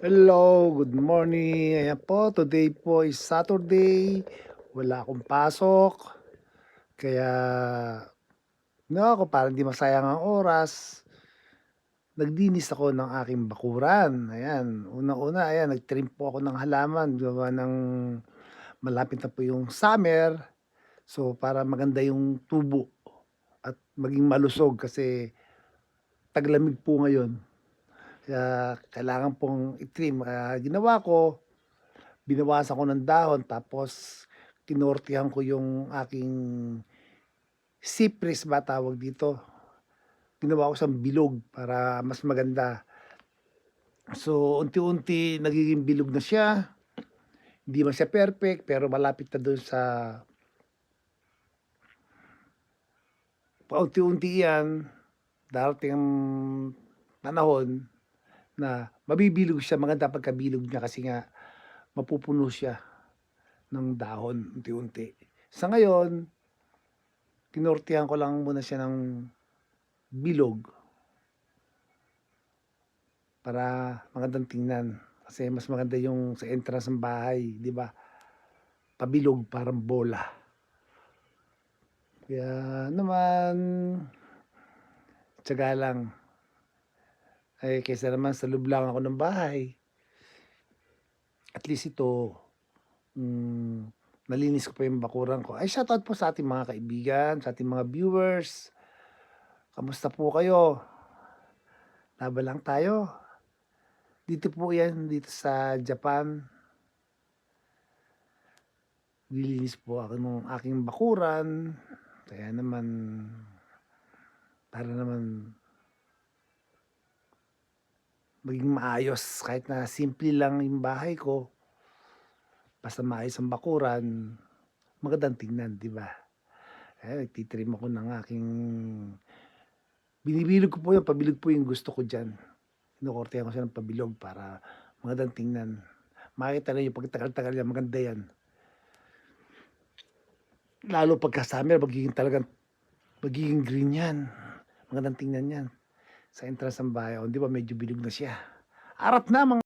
Hello, good morning. Ayan po, today po is Saturday. Wala akong pasok. Kaya, ako para hindi masayang ang oras, nagdinis ako ng aking bakuran. Ayan, unang-una, ayan, nagtrim po ako ng halaman. Gawa ng malapit na po yung summer. So, para maganda yung tubo at maging malusog kasi taglamig po ngayon. Kaya kailangan pong itrim. Kaya ginawa ko, binawasan ko ng dahon tapos kinortihan ko yung aking cypress ba tawag dito. Ginawa ko siyang bilog para mas maganda. So, unti-unti nagiging bilog na siya. Hindi man siya perfect pero malapit na dun sa paunti-unti yan, darating ang panahon na mabibilog siya, maganda pagkabilog niya kasi nga mapupuno siya ng dahon unti-unti. Sa ngayon, tinortihan ko lang muna siya ng bilog para magandang tingnan. Kasi mas maganda yung sa entrance ng bahay, 'di ba? Pabilog parang bola. Kaya naman tiyaga lang. Kaysa naman sa loob lang ako ng bahay, at least ito, nalinis ko pa yung bakuran ko. Ay, shoutout po sa ating mga kaibigan, sa ating mga viewers. Kamusta po kayo? Laban lang tayo. Dito po yan, dito sa Japan. Nililinis po ako ng aking bakuran. Kaya naman, para naman maging maayos kahit na simple lang yung bahay ko. Basta maayos ang bakuran, magandang tingnan, 'di ba? Nagti-trim ako ng aking binibilog ko po 'yan, pabilog po yung gusto ko diyan. Kinokortehan ko siya ng pabilog para magandang tingnan. Makikita ninyo 'pag tagal-tagal yan, maganda yan. Lalo pagka summer magiging green yan. Magandang tingnan yan. Sa entrance ng bahay, oh, 'di ba medyo bilog na siya. Harap na mga